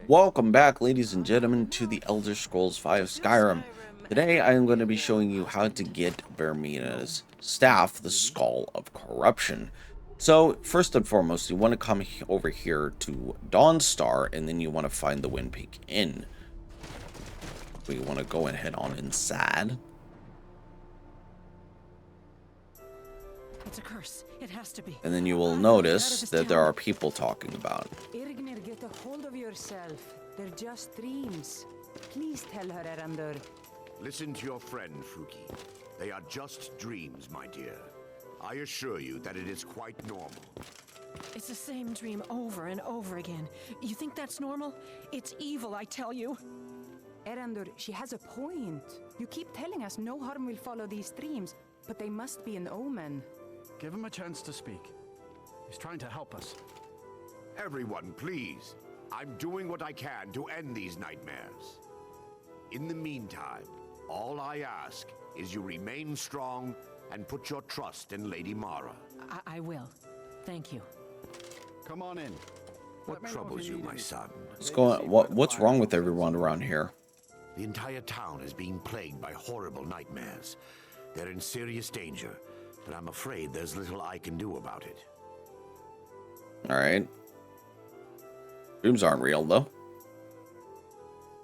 Welcome back, ladies and gentlemen, to the Elder Scrolls V Skyrim. Today I am going to be showing you how to get Vaermina's staff, the Skull of Corruption. So, first and foremost, you want to come over here to Dawnstar, and then you want to find the Windpeak Inn. We want to go and head on inside. It's a curse. It has to be. And then you will notice that there are people talking about it. Irgnir, get a hold of yourself. They're just dreams. Please tell her, Erandur. Listen to your friend, Fuki. They are just dreams, my dear. I assure you that it is quite normal. It's the same dream over and over again. You think that's normal? It's evil, I tell you. Erandur, she has a point. You keep telling us no harm will follow these dreams, but they must be an omen. Give him a chance to speak. He's trying to help us. Everyone, please. I'm doing what I can to end these nightmares. In the meantime, all I ask is you remain strong and put your trust in Lady Mara. I will. Thank you. Come on in. What troubles you, my son? What's wrong with everyone around here? The entire town is being plagued by horrible nightmares. They're in serious danger, but I'm afraid there's little I can do about it. Alright. Dreams aren't real, though.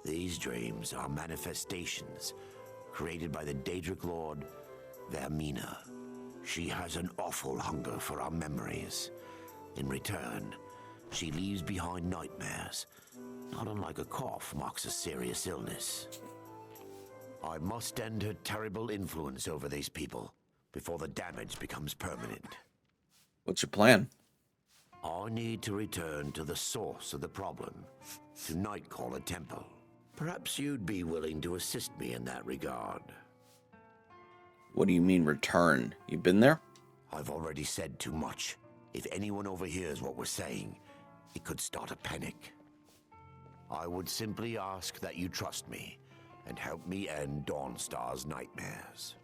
These dreams are manifestations created by the Daedric Lord, Vaermina. She has an awful hunger for our memories. In return, she leaves behind nightmares, not unlike a cough marks a serious illness. I must end her terrible influence over these people before the damage becomes permanent. What's your plan? I need to return to the source of the problem, to Nightcaller Temple. Perhaps you'd be willing to assist me in that regard. What do you mean return? You've been there? I've already said too much. If anyone overhears what we're saying, it could start a panic. I would simply ask that you trust me and help me end Dawnstar's nightmares.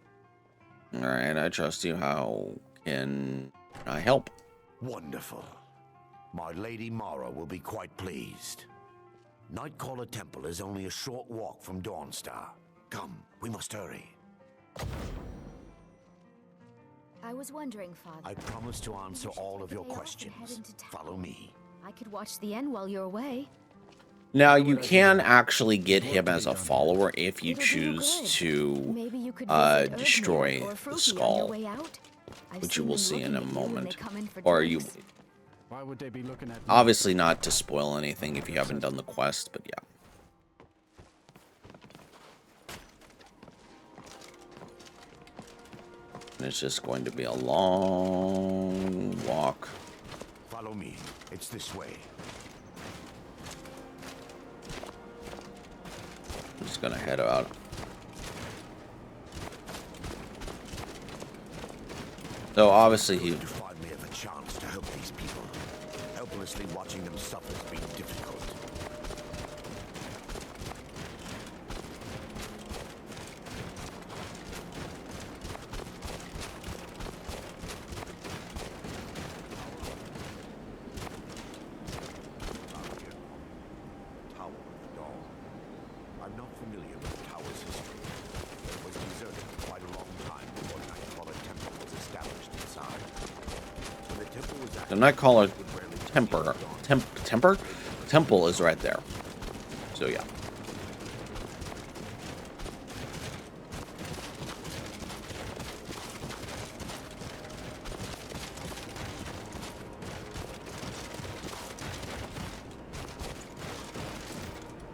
Alright, I trust you. How can I help? Wonderful. My Lady Mara will be quite pleased. Nightcaller Temple is only a short walk from Dawnstar. Come, we must hurry. I was wondering, Father. I promise to answer all of your questions. Follow me. I could watch the end while you're away. Now, you can actually get him as a follower if you choose to destroy the skull, which you will see in a moment. Or you... Why would they be looking at me? Obviously not to spoil anything if you haven't done the quest, but yeah. And it's just going to be a long walk. Follow me. It's this way. I'm just gonna head out. So obviously he... Deprive me of a chance to help these people. Helplessly watching them suffer has been difficult. Tower of the Dawn. I'm not familiar with the tower's history. It was deserted for quite a long time before Nightcaller Temple was established inside. When the temple was The Nightcaller Temple is right there. So yeah.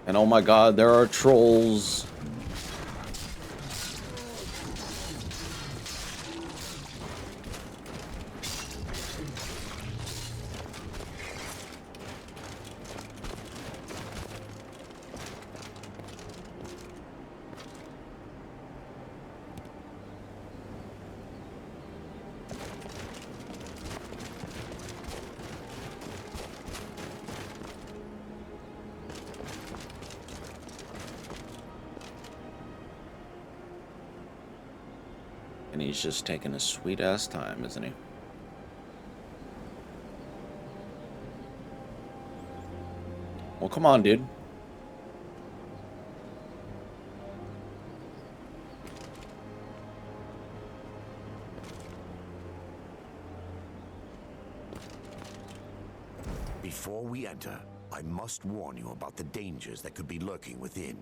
And oh my god, there are trolls. And he's just taking a sweet ass time, isn't he? Well, come on, dude. Before we enter, I must warn you about the dangers that could be lurking within.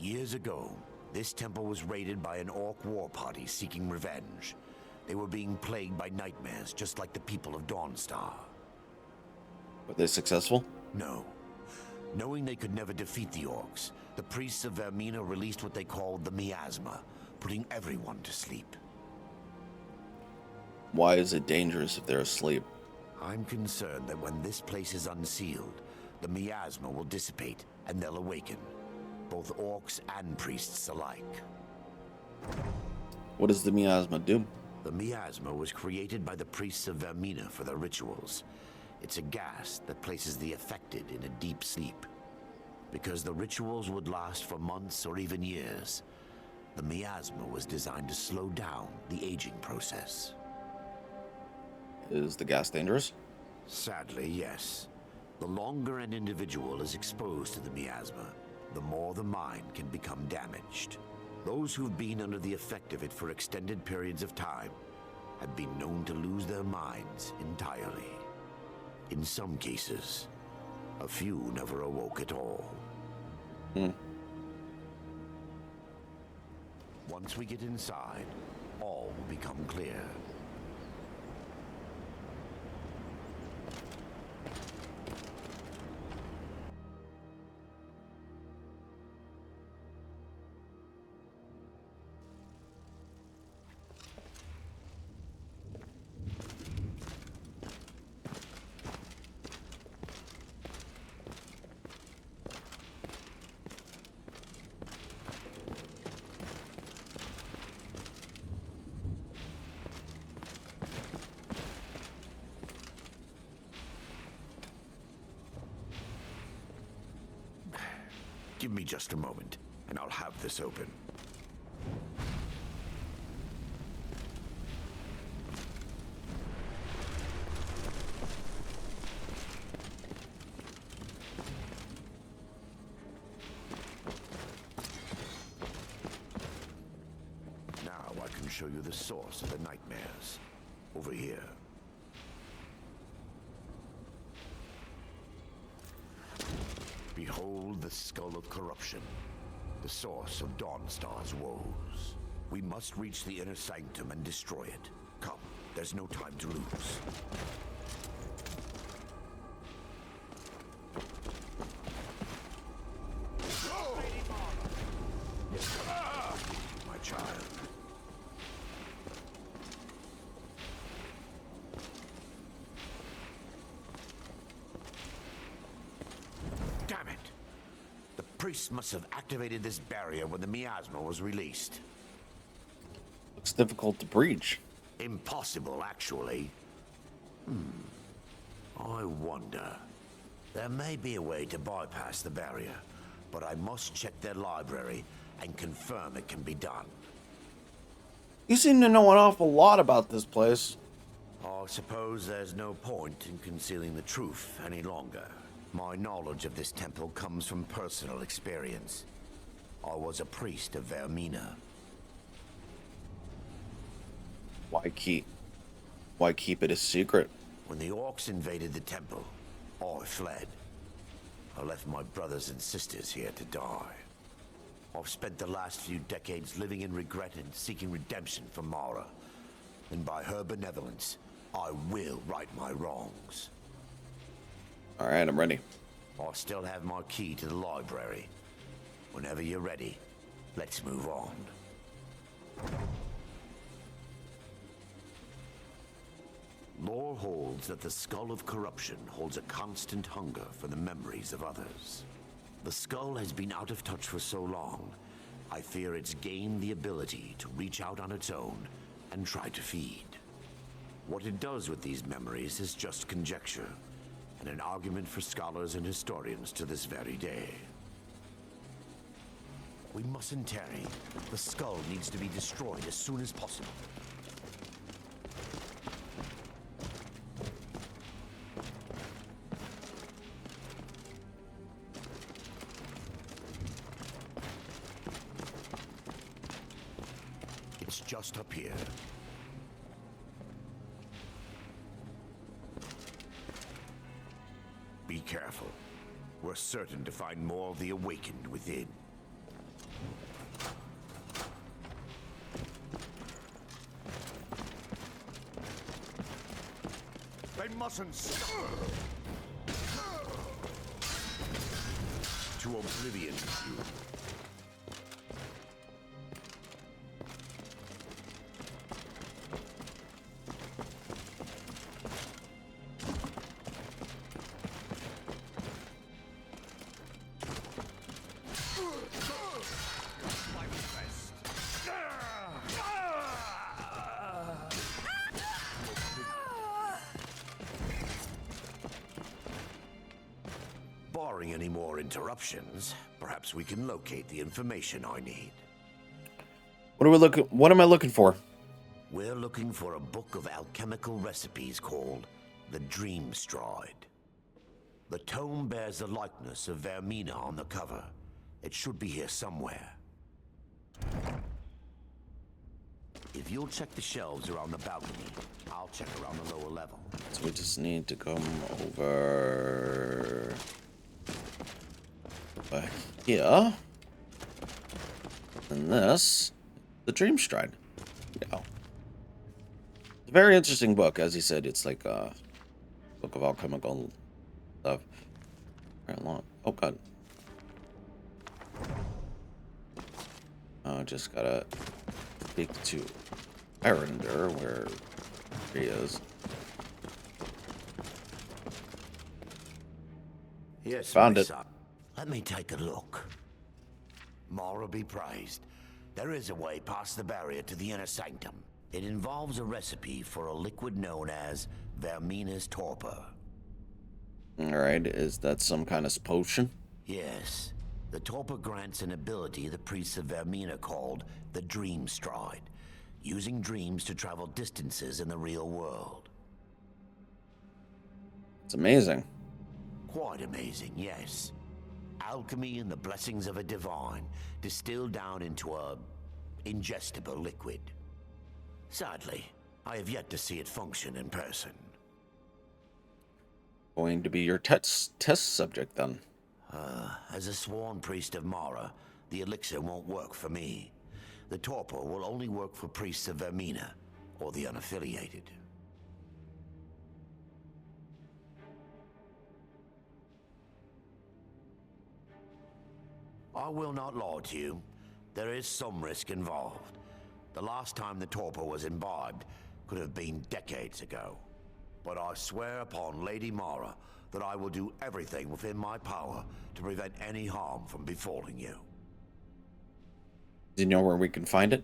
Years ago, this temple was raided by an orc war party seeking revenge. They were being plagued by nightmares, just like the people of Dawnstar. Were they successful? No. Knowing they could never defeat the orcs, the priests of Vaermina released what they called the miasma, putting everyone to sleep. Why is it dangerous if they're asleep? I'm concerned that when this place is unsealed, the miasma will dissipate and they'll awaken, both orcs and priests alike. What does the miasma do? The miasma was created by the priests of Vaermina for their rituals. It's a gas that places the affected in a deep sleep. Because the rituals would last for months or even years, the miasma was designed to slow down the aging process. Is the gas dangerous? Sadly, yes. The longer an individual is exposed to the miasma, the more the mind can become damaged. Those who've been under the effect of it for extended periods of time have been known to lose their minds entirely. In some cases, a few never awoke at all. Once we get inside, all will become clear. Give me just a moment, and I'll have this open. Now I can show you the source of the nightmares. Over here. Behold the skull of corruption, the source of Dawnstar's woes. We must reach the inner sanctum and destroy it. Come, there's no time to lose. My child. Damn it! The priests must have activated this barrier when the miasma was released. Looks difficult to breach. Impossible, actually. I wonder. There may be a way to bypass the barrier, but I must check their library and confirm it can be done. You seem to know an awful lot about this place. I suppose there's no point in concealing the truth any longer. My knowledge of this temple comes from personal experience. I was a priest of Vaermina. Why keep it a secret? When the orcs invaded the temple, I fled. I left my brothers and sisters here to die. I've spent the last few decades living in regret and seeking redemption from Mara. And by her benevolence, I will right my wrongs. Alright, I'm ready. I still have my key to the library. Whenever you're ready, let's move on. Lore holds that the skull of corruption holds a constant hunger for the memories of others. The skull has been out of touch for so long, I fear it's gained the ability to reach out on its own and try to feed. What it does with these memories is just conjecture, and an argument for scholars and historians to this very day. We mustn't tarry. The skull needs to be destroyed as soon as possible. It's just up here. Be careful. We're certain to find more of the awakened within. They mustn't stir! To oblivion, you. Barring any more interruptions, perhaps we can locate the information I need. What am I looking for? We're looking for a book of alchemical recipes called the Dream Stride. The tome bears the likeness of Vaermina on the cover. It should be here somewhere. If you'll check the shelves around the balcony, I'll check around the lower level. So we just need to come over here. And this, the Dream Stride. Yeah. It's a very interesting book. As he said, it's like a book of alchemical stuff. Very long. Oh, God. Just gotta speak to Arender, where he is. Yes, found my it. son. Let me take a look. Mara be praised. There is a way past the barrier to the inner sanctum. It involves a recipe for a liquid known as Vaermina's torpor. Alright, is that some kind of potion? Yes. The torpor grants an ability the priests of Vaermina called the Dream Stride, using dreams to travel distances in the real world. It's amazing. Quite amazing, yes. Alchemy and the blessings of a divine, distilled down into a ingestible liquid. Sadly, I have yet to see it function in person. Going to be your test subject then. As a sworn priest of Mara, the elixir won't work for me. The torpor will only work for priests of Vaermina, or the unaffiliated. I will not lie to you. There is some risk involved. The last time the torpor was imbibed could have been decades ago. But I swear upon Lady Mara that I will do everything within my power to prevent any harm from befalling you. Do you know where we can find it?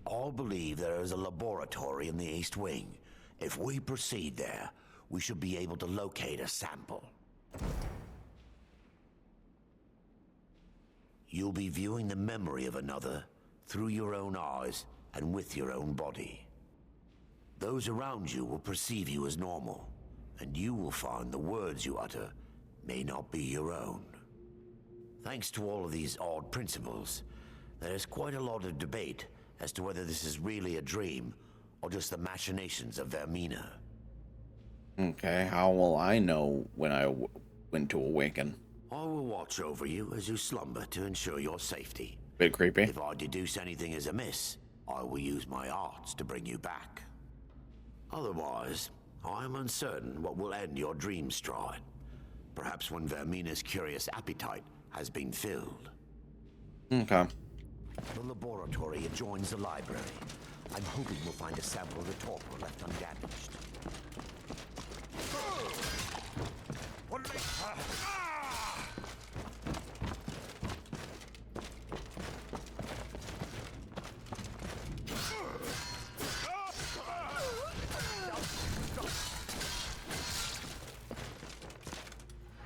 I believe there is a laboratory in the East Wing. If we proceed there, we should be able to locate a sample. You'll be viewing the memory of another through your own eyes and with your own body. Those around you will perceive you as normal, and you will find the words you utter may not be your own. Thanks to all of these odd principles, there is quite a lot of debate as to whether this is really a dream or just the machinations of Vaermina. Okay, how will I know when to awaken? I will watch over you as you slumber to ensure your safety. Bit creepy. If I deduce anything is amiss, I will use my arts to bring you back. Otherwise, I am uncertain what will end your dream stride. Perhaps when Vaermina's curious appetite has been filled. Okay. The laboratory adjoins the library. I'm hoping we'll find a sample of the torpor left undamaged.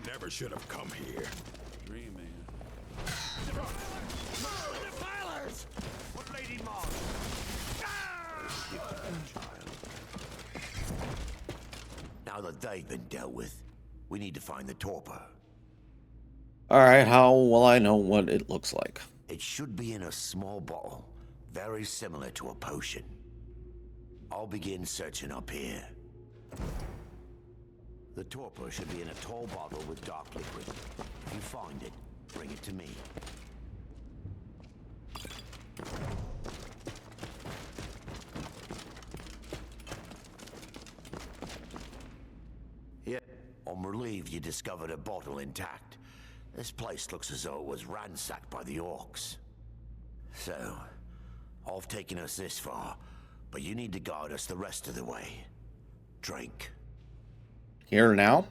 Never should have come here. Dreaming. What Lady Mara? Now that they've been dealt with, we need to find the torpor. Alright, how will I know what it looks like? It should be in a small bottle, Very similar to a potion. I'll begin searching up here. The torpor should be in a tall bottle with dark liquid. If you find it, bring it to me. Yeah, I'm relieved you discovered a bottle intact. This place looks as though it was ransacked by the orcs. So, I've taken us this far, but you need to guide us the rest of the way. Drink. Here now?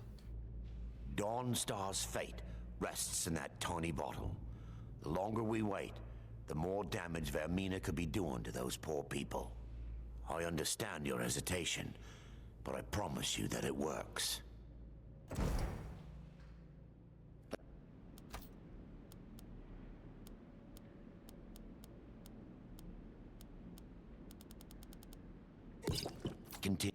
Dawnstar's fate rests in that tiny bottle. The longer we wait, the more damage Vaermina could be doing to those poor people. I understand your hesitation, but I promise you that it works. Continue.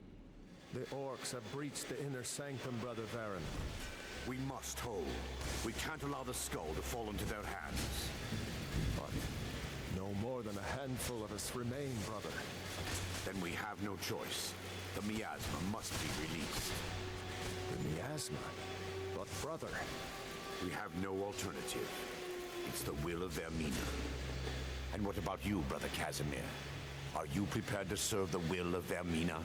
The orcs have breached the inner sanctum, Brother Varen. We must hold. We can't allow the skull to fall into their hands. But no more than a handful of us remain, brother. Then we have no choice. The miasma must be released. The miasma? But brother... We have no alternative. It's the will of Vaermina. And what about you, Brother Casimir? Are you prepared to serve the will of Vaermina?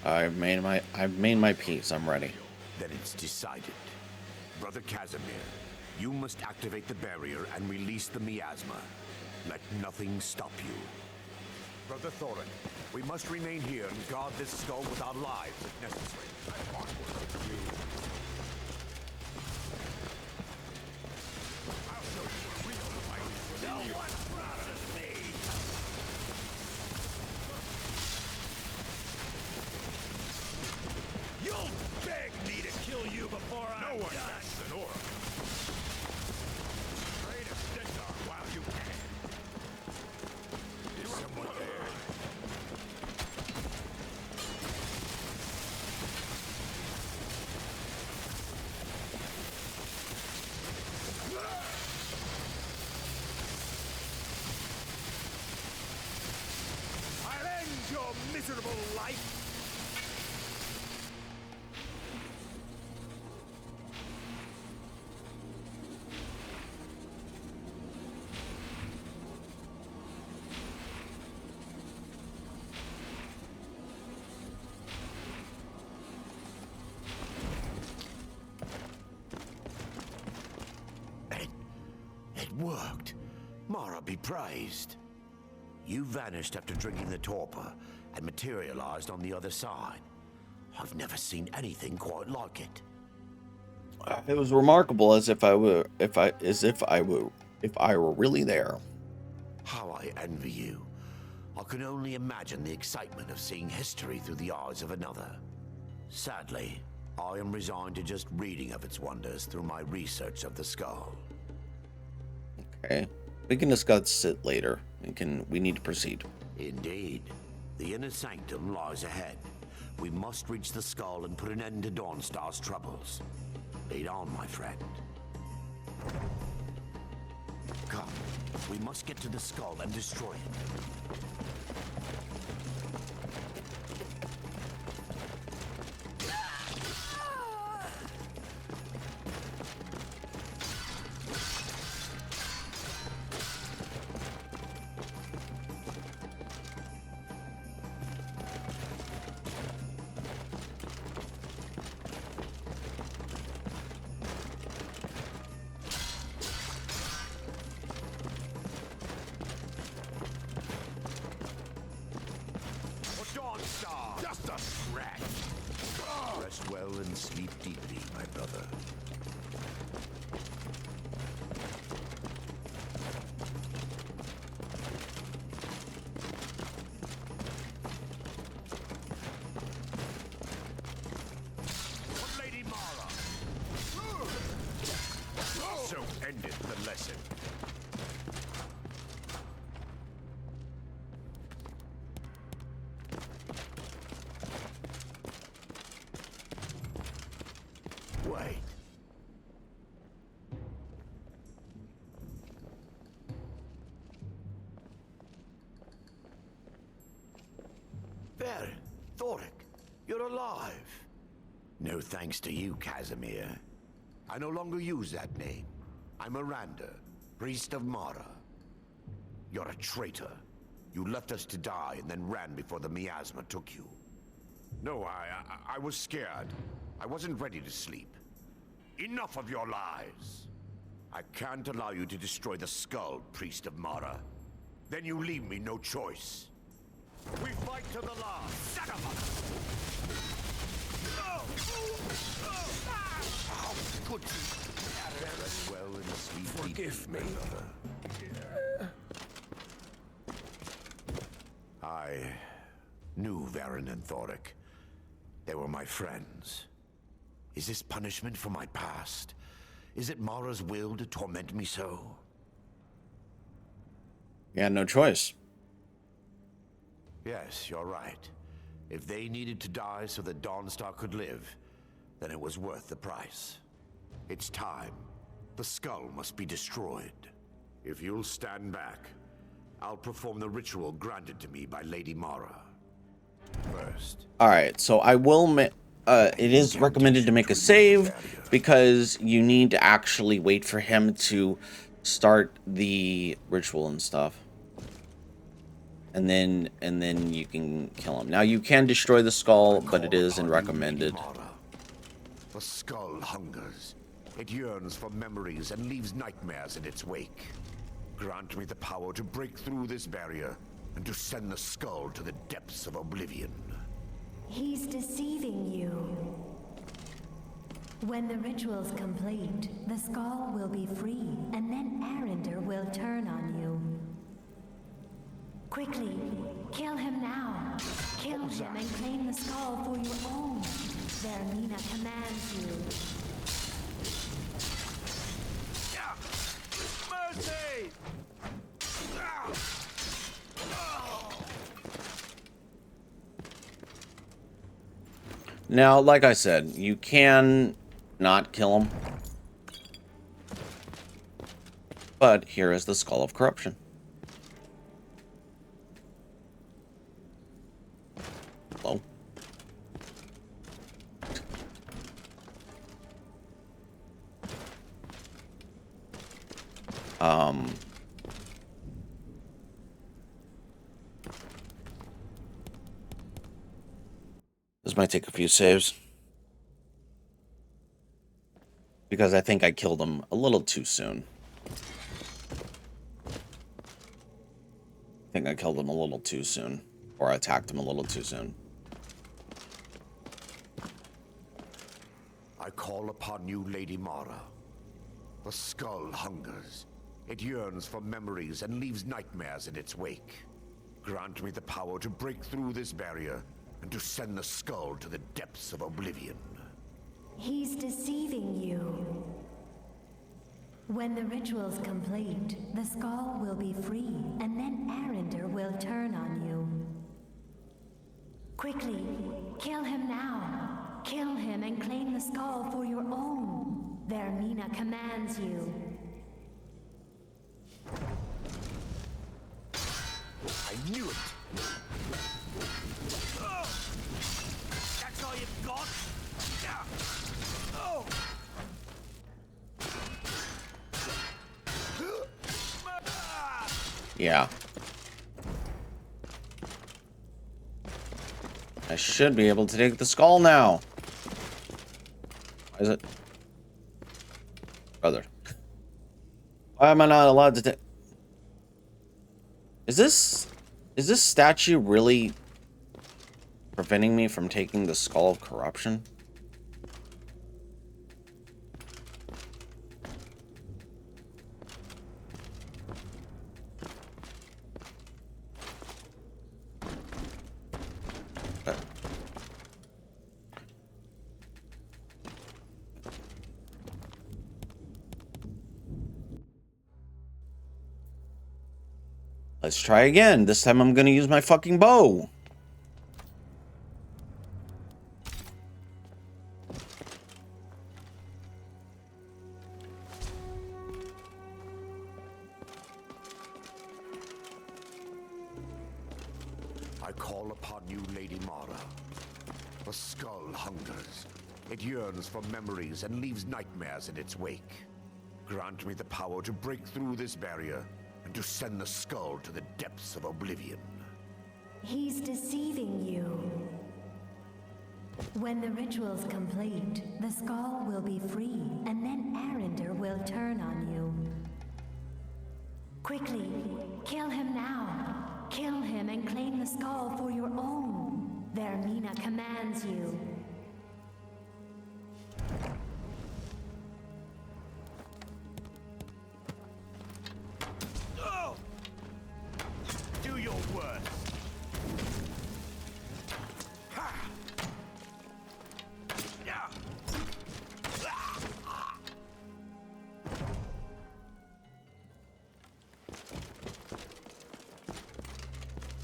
I've made my peace. I'm ready. Then it's decided. Brother Casimir, you must activate the barrier and release the miasma. Let nothing stop you. Brother Thorin, we must remain here and guard this skull with our lives if necessary. I'll show you a real fight. No one crosses me! You'll beg me to kill you before I'm done. No one backs an orc. Trade a Stendarr while you can. Is someone there? I'll end your miserable life. It worked. Mara be praised. You vanished after drinking the torpor and materialized on the other side. I've never seen anything quite like it. It was remarkable, as if I were really there. How I envy you. I can only imagine the excitement of seeing history through the eyes of another. Sadly, I am resigned to just reading of its wonders through my research of the skull. Okay, we can discuss it later. We need to proceed. Indeed. The inner sanctum lies ahead. We must reach the skull and put an end to Dawnstar's troubles. Lead on, my friend. Come, we must get to the skull and destroy it. Just a scratch. Rest well and sleep deeply, my brother. But Lady Mara. So ended the lesson. Wait. alive. No thanks to you, Casimir. I no longer use that name. I'm Miranda, priest of Mara. You're a traitor. You left us to die and then ran before the miasma took you. No, I was scared. I wasn't ready to sleep. Enough of your lies. I can't allow you to destroy the skull, priest of Mara. Then you leave me no choice. We fight to the last. Son of a... How could you? Well and sweet. Forgive me. I knew Varen and Thoric. They were my friends. Is this punishment for my past? Is it Mara's will to torment me so? You had no choice. Yes, you're right. If they needed to die so that Dawnstar could live, then it was worth the price. It's time. The skull must be destroyed. If you'll stand back, I'll perform the ritual granted to me by Lady Mara. First. All right, so I will. It is recommended to make a save because you need to actually wait for him to start the ritual and stuff, and then you can kill him. Now you can destroy the skull, but it isn't recommended. The skull hungers. It yearns for memories and leaves nightmares in its wake. Grant me the power to break through this barrier and to send the skull to the depths of oblivion. He's deceiving you. When the ritual's complete, the skull will be free, and then Arender will turn on you. Quickly, kill him now. Kill him and claim the skull for your own. Vaermina commands you. Mercy! Now, like I said, you can not kill him, but here is the Skull of Corruption. Hello. This might take a few saves, because I think I killed him a little too soon. I think I killed him a little too soon, or attacked him a little too soon. I call upon you, Lady Mara. The skull hungers. It yearns for memories and leaves nightmares in its wake. Grant me the power to break through this barrier and to send the skull to the depths of oblivion. He's deceiving you. When the ritual's complete, the skull will be free, and then Arender will turn on you. Quickly, kill him now. Kill him and claim the skull for your own. Vaermina commands you. I knew it! That's all you've got? Oh! Yeah. I should be able to take the skull now. Why is it? Brother. Why am I not allowed to take... Is this statue really preventing me from taking the Skull of Corruption? Let's try again. This time I'm gonna use my fucking bow. I call upon you, Lady Mara. The skull hungers. It yearns for memories and leaves nightmares in its wake. Grant me the power to break through this barrier and to send the skull to the depths of oblivion. He's deceiving you. When the ritual's complete, the skull will be free, and then Arender will turn on you. Quickly, kill him now. Kill him and claim the skull for your own. Vaermina commands you. Do your worst.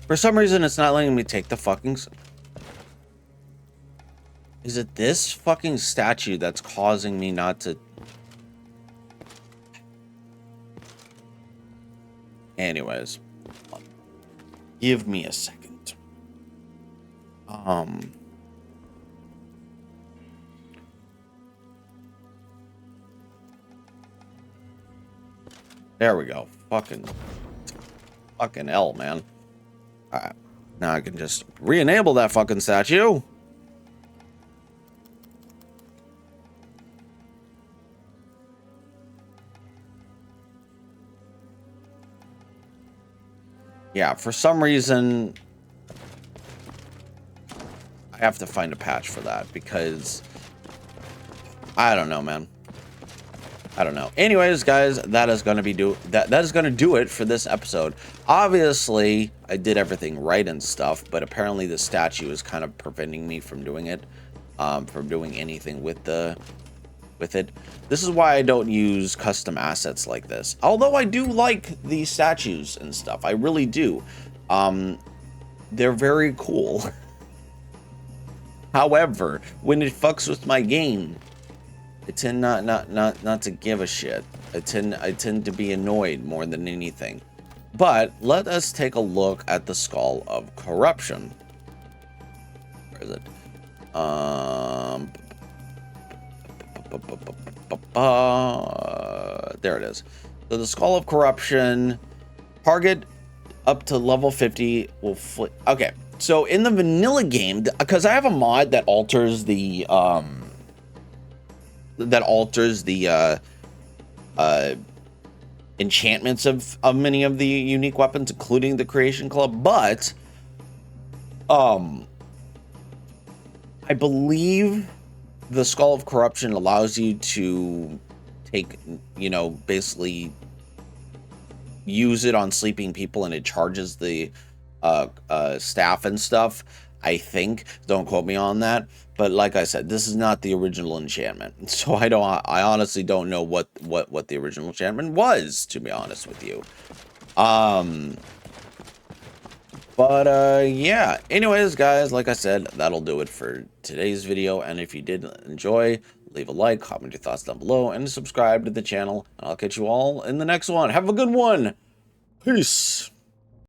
For some reason, it's not letting me take the fucking... Is it this fucking statue that's causing me not to... Anyways. Give me a second. There we go. Fucking hell, man. Alright. Now I can just re-enable that fucking statue. Yeah, for some reason I have to find a patch for that because I don't know, man. I don't know. Anyways, guys, that is going to do it for this episode. Obviously, I did everything right and stuff, but apparently the statue is kind of preventing me from doing it, from doing anything with it. This is why I don't use custom assets like this. Although I do like these statues and stuff. I really do. They're very cool. However, when it fucks with my game, I tend not to give a shit. I tend to be annoyed more than anything. But let us take a look at the Skull of Corruption. Where is it? There it is. So the Skull of Corruption, target up to level 50 will flip. Okay, so in the vanilla game, because I have a mod that alters the enchantments of many of the unique weapons, including the Creation Club, but I believe the Skull of Corruption allows you to take, you know, basically use it on sleeping people, and it charges the staff and stuff. I think, don't quote me on that, but like I said, this is not the original enchantment, so I honestly don't know what the original enchantment was, to be honest with you. Yeah, anyways, guys, like I said, that'll do it for today's video, and if you did enjoy, leave a like, comment your thoughts down below, and subscribe to the channel, and I'll catch you all in the next one. Have a good one. Peace.